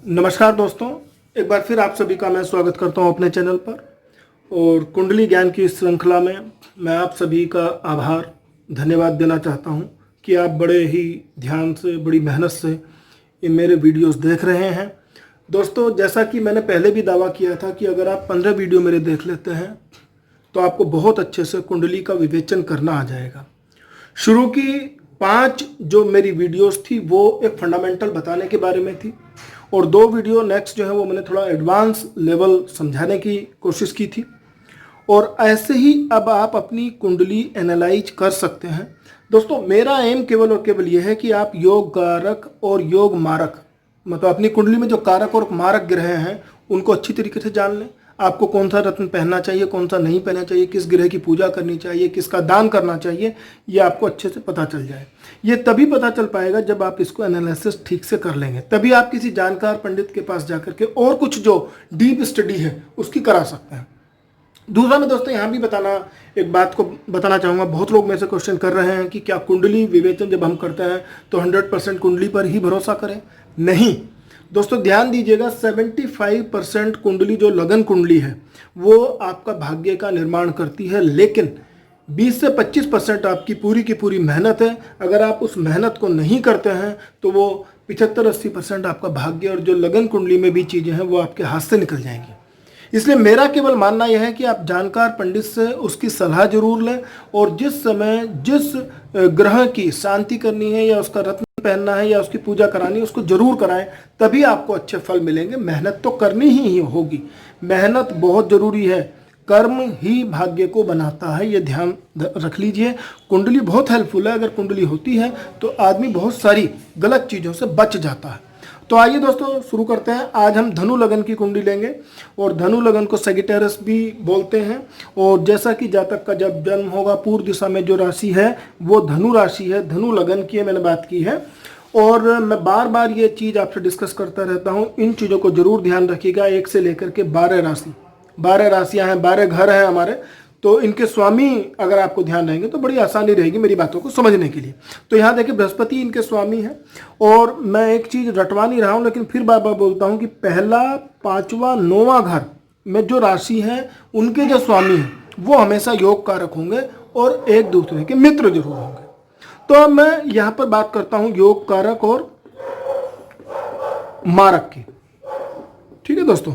नमस्कार दोस्तों, एक बार फिर आप सभी का मैं स्वागत करता हूं अपने चैनल पर। और कुंडली ज्ञान की इस श्रृंखला में मैं आप सभी का आभार धन्यवाद देना चाहता हूं कि आप बड़े ही ध्यान से, बड़ी मेहनत से ये मेरे वीडियोस देख रहे हैं। दोस्तों, जैसा कि मैंने पहले भी दावा किया था कि अगर आप 15 वीडियो मेरे देख लेते हैं तो आपको बहुत अच्छे से कुंडली का विवेचन करना आ जाएगा। शुरू की 5 जो मेरी वीडियोस थी वो एक फंडामेंटल बताने के बारे में थी, और 2 वीडियो नेक्स्ट जो है वो मैंने थोड़ा एडवांस लेवल समझाने की कोशिश की थी। और ऐसे ही अब आप अपनी कुंडली एनालाइज कर सकते हैं। दोस्तों, मेरा एम केवल और केवल यह है कि आप योग कारक और योग मारक, मतलब अपनी कुंडली में जो कारक और मारक ग्रह हैं उनको अच्छी तरीके से जान लें। आपको कौन सा रत्न पहनना चाहिए, कौन सा नहीं पहनना चाहिए, किस ग्रह की पूजा करनी चाहिए, किसका दान करना चाहिए, ये आपको अच्छे से पता चल जाए। ये तभी पता चल पाएगा जब आप इसको एनालिसिस ठीक से कर लेंगे, तभी आप किसी जानकार पंडित के पास जाकर के और कुछ जो डीप स्टडी है उसकी करा सकते हैं। दूसरा, मैं दोस्तों यहाँ भी एक बात को बताना चाहूँगा। बहुत लोग मेरे से क्वेश्चन कर रहे हैं कि क्या कुंडली विवेचन जब हम करते हैं तो 100% कुंडली पर ही भरोसा करें? नहीं दोस्तों, ध्यान दीजिएगा, 75% कुंडली जो लगन कुंडली है वो आपका भाग्य का निर्माण करती है, लेकिन 20 से 25% आपकी पूरी की पूरी मेहनत है। अगर आप उस मेहनत को नहीं करते हैं तो वो 75-80% आपका भाग्य और जो लगन कुंडली में भी चीज़ें हैं वो आपके हाथ से निकल जाएंगी। इसलिए मेरा केवल मानना यह है कि आप जानकार पंडित से उसकी सलाह जरूर लें, और जिस समय जिस ग्रह की शांति करनी है या उसका रत्न पहनना है या उसकी पूजा करानी है उसको जरूर कराएं, तभी आपको अच्छे फल मिलेंगे। मेहनत तो करनी ही होगी, मेहनत बहुत जरूरी है। कर्म ही भाग्य को बनाता है, ये ध्यान रख लीजिए। कुंडली बहुत हेल्पफुल है, अगर कुंडली होती है तो आदमी बहुत सारी गलत चीज़ों से बच जाता है। तो आइए दोस्तों शुरू करते हैं। आज हम धनु लगन की कुंडली लेंगे, और धनु लगन को सगिटेरस भी बोलते हैं। और जैसा कि जातक का जब जन्म होगा, पूर्व दिशा में जो राशि है वो धनु राशि है, धनु लगन की मैंने बात की है। और मैं बार बार ये चीज़ आपसे डिस्कस करता रहता हूँ, इन चीज़ों को जरूर ध्यान रखिएगा। 1 से लेकर के 12 राशि, 12 राशियाँ हैं, 12 घर हैं हमारे, तो इनके स्वामी अगर आपको ध्यान रहेंगे तो बड़ी आसानी रहेगी मेरी बातों को समझने के लिए। तो यहाँ देखिए, बृहस्पति इनके स्वामी हैं। और मैं एक चीज़ रटवा नहीं रहा हूँ, लेकिन फिर बार बार बोलता हूँ कि पहला, 5वां, 9वां घर में जो राशि है उनके जो स्वामी हैं वो हमेशा योग कारक होंगे और एक दूसरे के मित्र जरूर होंगे। तो अब मैं यहाँ पर बात करता हूँ योग कारक और मारक की। ठीक है दोस्तों,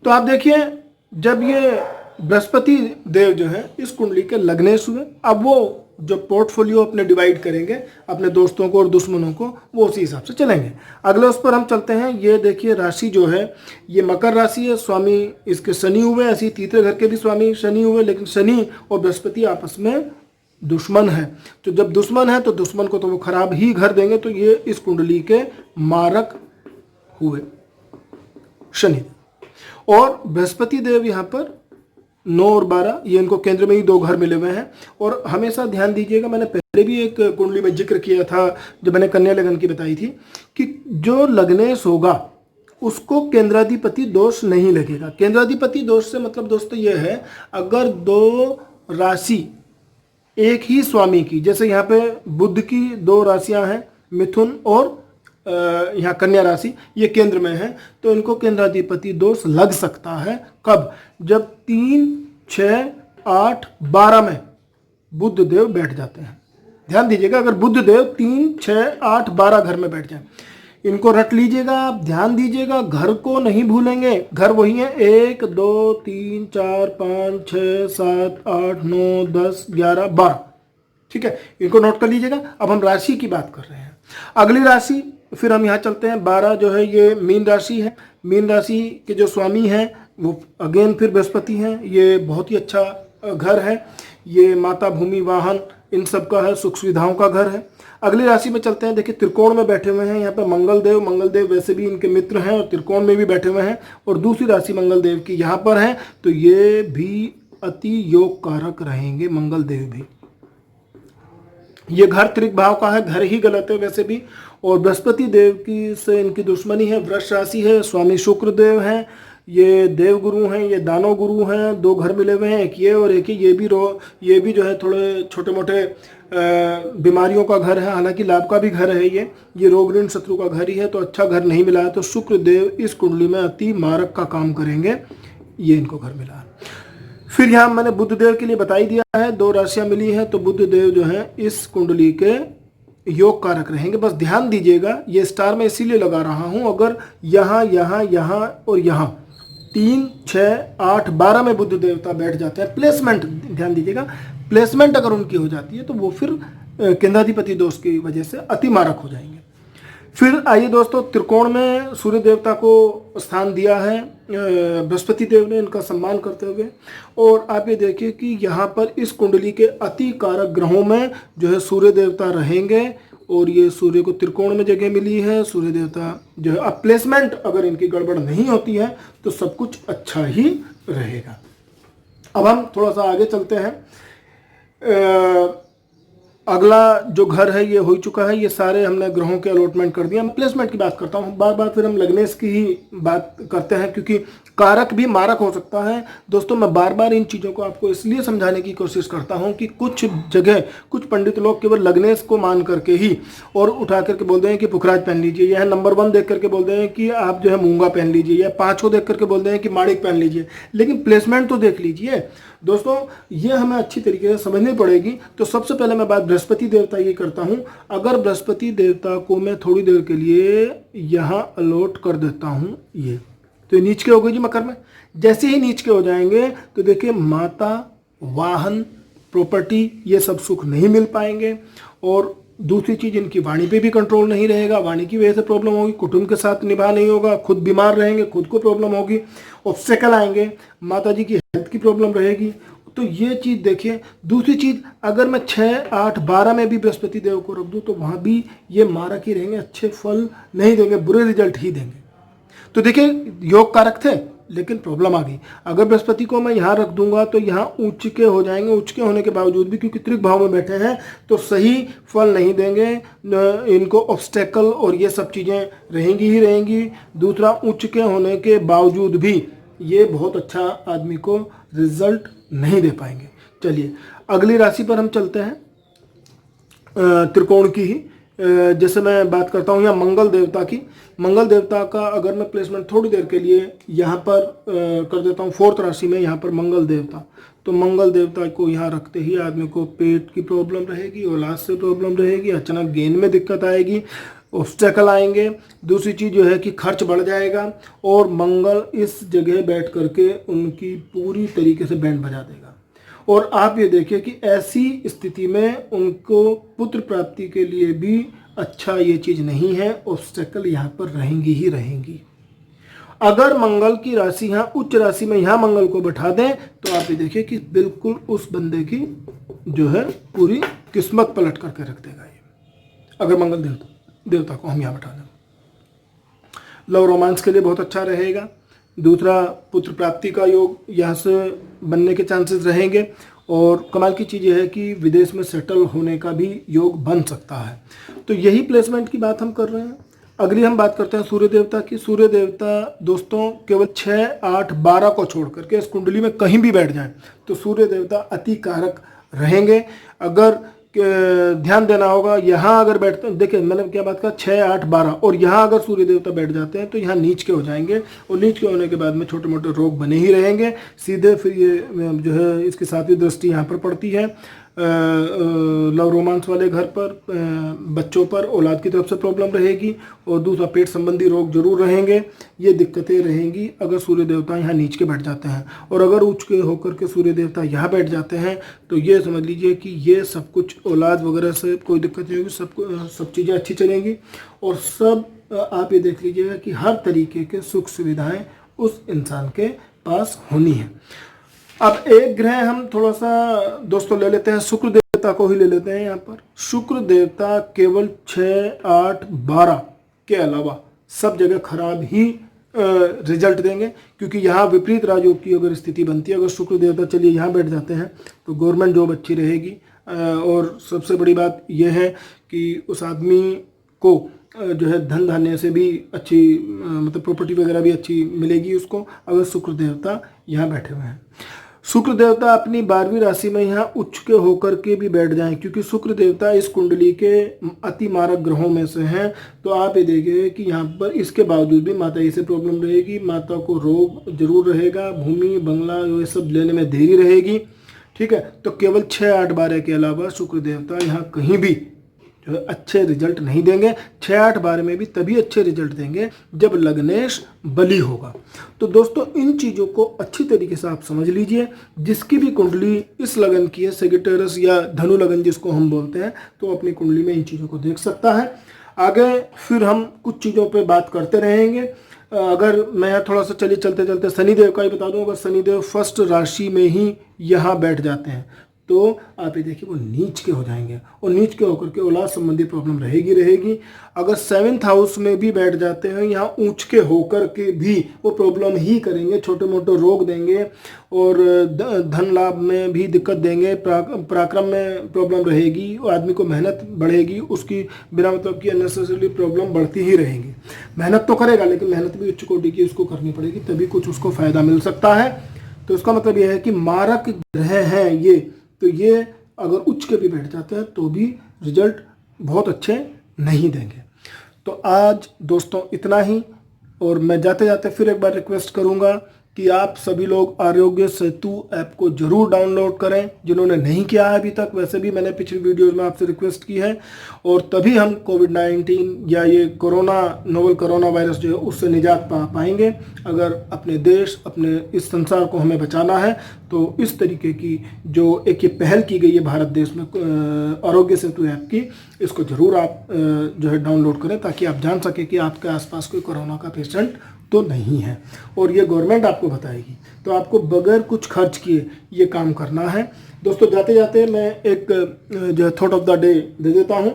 तो आप देखिए, जब ये बृहस्पति देव जो है इस कुंडली के लग्नेश हुए, अब वो जो पोर्टफोलियो अपने डिवाइड करेंगे अपने दोस्तों को और दुश्मनों को, वो उसी हिसाब से चलेंगे। अगले उस पर हम चलते हैं। ये देखिए, राशि जो है ये मकर राशि है, स्वामी इसके शनि हुए। ऐसी तीसरे घर के भी स्वामी शनि हुए, लेकिन शनि और बृहस्पति आपस में दुश्मन है। तो जब दुश्मन है तो दुश्मन को तो वो खराब ही घर देंगे। तो ये इस कुंडली के मारक हुए शनि। और बृहस्पति देव यहाँ पर 9 और 12, ये इनको केंद्र में ही 2 घर मिले हुए हैं। और हमेशा ध्यान दीजिएगा, मैंने पहले भी एक कुंडली में जिक्र किया था जब मैंने कन्या लगन की बताई थी, कि जो लग्नेश होगा उसको केंद्राधिपति दोष नहीं लगेगा। केंद्राधिपति दोष से मतलब दोस्तों ये है, अगर 2 राशि एक ही स्वामी की, जैसे यहाँ पे बुध की 2 राशियाँ हैं, मिथुन और यहाँ कन्या राशि, ये केंद्र में है, तो इनको केंद्राधिपति दोष लग सकता है। कब? जब 3, 6, 8, 12 में बुध देव बैठ जाते हैं। ध्यान दीजिएगा, अगर बुध देव 3, 6, 8, 12 घर में बैठ जाए, इनको रट लीजिएगा आप। ध्यान दीजिएगा, घर को नहीं भूलेंगे। घर वही है 1, 2, 3, 4, 5, 6, 7, 8, 9, 10, 11, 12। ठीक है, इनको नोट कर लीजिएगा। अब हम राशि की बात कर रहे हैं। अगली राशि फिर हम यहाँ चलते हैं। 12 जो है ये मीन राशि है। मीन राशि के जो स्वामी हैं वो अगेन फिर बृहस्पति हैं। ये बहुत ही अच्छा घर है, ये माता, भूमि, वाहन इन सब का है, सुख सुविधाओं का घर है। अगली राशि में चलते हैं। देखिए, त्रिकोण में बैठे हुए हैं यहाँ पे मंगल देव। मंगल देव वैसे भी इनके मित्र हैं और त्रिकोण में भी बैठे हुए हैं, और दूसरी राशि मंगल देव की यहाँ पर है, तो ये भी अति योग कारक रहेंगे मंगल देव भी। ये घर त्रिक भाव का है, घर ही गलत है वैसे भी। और बृहस्पति देव की से इनकी दुश्मनी है, वृष राशि है, स्वामी शुक्र देव हैं। ये देव गुरु हैं, ये दानव गुरु हैं, दो घर मिले हुए हैं, एक ये और एक ये भी जो है थोड़े छोटे मोटे बीमारियों का घर है, हालांकि लाभ का भी घर है। ये रोग ऋण शत्रु का घर ही है, तो अच्छा घर नहीं मिला है। तो शुक्र देव इस कुंडली में अति मारक का काम करेंगे, ये इनको घर मिला है। फिर यहाँ मैंने बुध देव के लिए बता ही दिया है, 2 राशियां मिली हैं, तो बुध देव जो है इस कुंडली के योग कारक रहेंगे। बस ध्यान दीजिएगा, ये स्टार मैं इसीलिए लगा रहा हूं, अगर यहाँ यहाँ यहाँ और यहाँ 3, 6, 8, 12 में बुध देवता बैठ जाते हैं, प्लेसमेंट ध्यान दीजिएगा, प्लेसमेंट अगर उनकी हो जाती है तो वो फिर केंद्राधिपति दोष की वजह से अति मारक हो जाएंगे। फिर आइए दोस्तों, त्रिकोण में सूर्य देवता को स्थान दिया है बृहस्पति देव ने, इनका सम्मान करते हुए। और आप ये देखिए कि यहाँ पर इस कुंडली के अति कारक ग्रहों में जो है सूर्य देवता रहेंगे, और ये सूर्य को त्रिकोण में जगह मिली है। सूर्य देवता जो है, अब प्लेसमेंट अगर इनकी गड़बड़ नहीं होती है तो सब कुछ अच्छा ही रहेगा। अब हम थोड़ा सा आगे चलते हैं। अगला जो घर है ये हो चुका है, ये सारे हमने ग्रहों के अलॉटमेंट कर दिया। प्लेसमेंट की बात करता हूँ, बार बार फिर हम लग्नेश की ही बात करते हैं, क्योंकि कारक भी मारक हो सकता है। दोस्तों मैं बार बार इन चीज़ों को आपको इसलिए समझाने की कोशिश करता हूँ कि कुछ जगह कुछ पंडित लोग केवल लग्नेश को मान करके ही और उठा करके बोलते हैं कि पुखराज पहन लीजिए, यह नंबर 1 देख करके बोलते हैं कि आप जो है मूंगा पहन लीजिए, या 5 को देख करके बोलते हैं कि माणिक पहन लीजिए, लेकिन प्लेसमेंट तो देख लीजिए। दोस्तों ये हमें अच्छी तरीके से समझनी पड़ेगी। तो सबसे पहले मैं बात बृहस्पति देवता की करता हूं। अगर बृहस्पति देवता को मैं थोड़ी देर के लिए यहां अलॉट कर देता हूं, ये तो नीच के हो गए जी मकर में। जैसे ही नीच के हो जाएंगे तो देखिए माता, वाहन, प्रॉपर्टी, ये सब सुख नहीं मिल पाएंगे। और दूसरी चीज, इनकी वाणी पे भी कंट्रोल नहीं रहेगा, वाणी की वजह से प्रॉब्लम होगी, कुटुंब के साथ निभा नहीं होगा, खुद बीमार रहेंगे, खुद को प्रॉब्लम होगी, ऑब्स्टेकल आएंगे, माता जी की हेल्थ की प्रॉब्लम रहेगी। तो ये चीज़ देखिए। दूसरी चीज़, अगर मैं 6, 8, 12 में भी बृहस्पति देव को रख दूँ तो वहाँ भी ये मारक ही रहेंगे, अच्छे फल नहीं देंगे, बुरे रिजल्ट ही देंगे। तो देखिए योग कारक थे, लेकिन प्रॉब्लम आ गई। अगर बृहस्पति को मैं यहाँ रख दूंगा तो यहाँ उच्च के हो जाएंगे, उच्च के होने के बावजूद भी क्योंकि त्रिक भाव में बैठे हैं तो सही फल नहीं देंगे, इनको ऑब्स्टेकल और ये सब चीज़ें रहेंगी ही रहेंगी। दूसरा, उच्च के होने के बावजूद भी ये बहुत अच्छा आदमी को रिजल्ट नहीं दे पाएंगे। चलिए अगली राशि पर हम चलते हैं, त्रिकोण की ही। जैसे मैं बात करता हूँ यहाँ मंगल देवता की। मंगल देवता का अगर मैं प्लेसमेंट थोड़ी देर के लिए यहाँ पर कर देता हूँ 4th राशि में, यहाँ पर मंगल देवता, तो मंगल देवता को यहाँ रखते ही आदमी को पेट की प्रॉब्लम रहेगी, औलाद से प्रॉब्लम रहेगी, अचानक गेन में दिक्कत आएगी, ऑब्स्टेकल आएंगे। दूसरी चीज़ जो है कि खर्च बढ़ जाएगा, और मंगल इस जगह बैठ करके उनकी पूरी तरीके से बैंड बजा देगा। और आप ये देखिए कि ऐसी स्थिति में उनको पुत्र प्राप्ति के लिए भी अच्छा ये चीज़ नहीं है, ऑब्स्टेकल यहाँ पर रहेंगी ही रहेंगी। अगर मंगल की राशि यहाँ उच्च राशि में यहाँ मंगल को बैठा दें तो आप ये देखिए कि बिल्कुल उस बंदे की जो है पूरी किस्मत पलट करके रख देगा ये, अगर मंगल देवता को हम यहाँ बैठा दें। लव रोमांस के लिए बहुत अच्छा रहेगा। दूसरा, पुत्र प्राप्ति का योग यहाँ से बनने के चांसेस रहेंगे। और कमाल की चीज़ यह है कि विदेश में सेटल होने का भी योग बन सकता है। तो यही प्लेसमेंट की बात हम कर रहे हैं। अगली हम बात करते हैं सूर्य देवता की। सूर्य देवता दोस्तों केवल 6, 8, 12 को छोड़ करके इस कुंडली में कहीं भी बैठ जाएं तो सूर्य देवता अति कारक रहेंगे। अगर ध्यान देना होगा, यहाँ अगर बैठते हैं, देखिए मैंने क्या बात कहा, 6, 8, 12, और यहाँ अगर सूर्य देवता बैठ जाते हैं तो यहाँ नीच के हो जाएंगे, और नीच के होने के बाद में छोटे मोटे रोग बने ही रहेंगे सीधे। फिर ये जो है इसकी 7वीं दृष्टि यहाँ पर पड़ती है लव रोमांस वाले घर पर, बच्चों पर, औलाद की तरफ से प्रॉब्लम रहेगी, और दूसरा पेट संबंधी रोग जरूर रहेंगे। ये दिक्कतें रहेंगी अगर सूर्य देवता यहाँ नीच के बैठ जाते हैं। और अगर उच्च के होकर के सूर्य देवता यहाँ बैठ जाते हैं तो ये समझ लीजिए कि ये सब कुछ औलाद वगैरह से कोई दिक्कत नहीं होगी, सब चीज़ें अच्छी चलेंगी। और सब आप ये देख लीजिएगा कि हर तरीके के सुख सुविधाएँ उस इंसान के पास होनी है। अब एक ग्रह हम थोड़ा सा दोस्तों ले लेते हैं, शुक्र देवता को ही ले लेते हैं यहाँ पर। शुक्र देवता केवल 6, 8, 12 के अलावा सब जगह खराब ही रिजल्ट देंगे, क्योंकि यहाँ विपरीत राजयोग की अगर स्थिति बनती है, अगर शुक्र देवता चलिए यहाँ बैठ जाते हैं तो गवर्नमेंट जॉब अच्छी रहेगी। और सबसे बड़ी बात यह है कि उस आदमी को जो है धन धान्य से भी अच्छी मतलब प्रॉपर्टी वगैरह भी अच्छी मिलेगी उसको, अगर शुक्र देवता यहाँ बैठे हुए हैं। शुक्र देवता अपनी 12वीं राशि में यहाँ उच्च के होकर के भी बैठ जाएं, क्योंकि शुक्र देवता इस कुंडली के अति मारक ग्रहों में से हैं। तो आप ये देखेंगे कि यहाँ पर इसके बावजूद भी माता जी से प्रॉब्लम रहेगी, माता को रोग जरूर रहेगा, भूमि बंगला ये सब लेने में देरी रहेगी। ठीक है, तो केवल 6, 8, 12 के अलावा शुक्र देवता यहाँ कहीं भी जो है अच्छे रिजल्ट नहीं देंगे। 6, 8, 12 में भी तभी अच्छे रिजल्ट देंगे जब लग्नेश बली होगा। तो दोस्तों इन चीज़ों को अच्छी तरीके से आप समझ लीजिए। जिसकी भी कुंडली इस लगन की है, सेगिटेरस या धनु लगन जिसको हम बोलते हैं, तो अपनी कुंडली में इन चीज़ों को देख सकता है। आगे फिर हम कुछ चीज़ों पे बात करते रहेंगे। अगर मैं थोड़ा सा चलिए चलते चलते शनिदेव का ही बता दूं। अगर शनिदेव फर्स्ट राशि में ही यहाँ बैठ जाते हैं तो आप ये देखिए वो नीच के हो जाएंगे, और नीच के होकर के औलाद संबंधी प्रॉब्लम रहेगी। अगर 7th हाउस में भी बैठ जाते हैं यहाँ ऊंच के होकर के भी वो प्रॉब्लम ही करेंगे, छोटे मोटे रोग देंगे, और धन लाभ में भी दिक्कत देंगे, पराक्रम में प्रॉब्लम रहेगी, और आदमी को मेहनत बढ़ेगी, उसकी बिना मतलब की अननेसेसरी प्रॉब्लम बढ़ती ही रहेगी। मेहनत तो करेगा लेकिन मेहनत भी उच्च कोटि की उसको करनी पड़ेगी, तभी कुछ उसको फायदा मिल सकता है। तो इसका मतलब यह है कि मारक ग्रह हैं ये, तो ये अगर उच्च के भी बैठ जाते हैं तो भी रिजल्ट बहुत अच्छे नहीं देंगे। तो आज दोस्तों इतना ही, और मैं जाते जाते फिर एक बार रिक्वेस्ट करूंगा कि आप सभी लोग आरोग्य सेतु ऐप को जरूर डाउनलोड करें, जिन्होंने नहीं किया है अभी तक। वैसे भी मैंने पिछली वीडियोस में आपसे रिक्वेस्ट की है, और तभी हम कोविड-19 या ये नोवल कोरोना वायरस जो है उससे निजात पा पाएंगे। अगर अपने देश, अपने इस संसार को हमें बचाना है तो इस तरीके की जो एक ये पहल की गई है भारत देश में आरोग्य सेतु ऐप की, इसको जरूर आप जो है डाउनलोड करें, ताकि आप जान सकें कि आपके आसपास कोई कोरोना का पेशेंट तो नहीं है। और ये गवर्नमेंट आपको बताएगी, तो आपको बगैर कुछ खर्च किए ये काम करना है। दोस्तों जाते जाते मैं एक जो thought of the day they देता हूँ।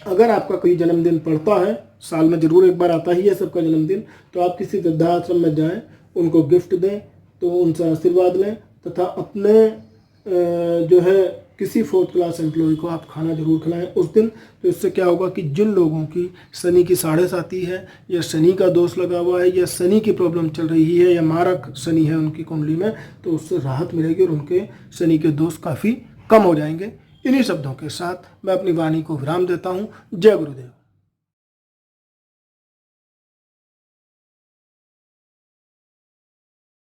अगर आपका कोई जन्मदिन पड़ता है, साल में जरूर एक बार आता ही है सबका जन्मदिन, तो आप किसी वृद्धाश्रम में जाएं, उनको गिफ्ट दें, तो उनसे आशीर्वाद लें, तथा अपने जो है किसी 4th क्लास एम्प्लॉय को आप खाना जरूर खिलाएं उस दिन। तो इससे क्या होगा कि जिन लोगों की शनि की 7.5 है, या शनि का दोष लगा हुआ है, या शनि की प्रॉब्लम चल रही है, या मारक शनि है उनकी कुंडली में, तो उससे राहत मिलेगी और उनके शनि के दोष काफ़ी कम हो जाएंगे। इन्हीं शब्दों के साथ मैं अपनी वाणी को विराम देता हूँ। जय गुरुदेव।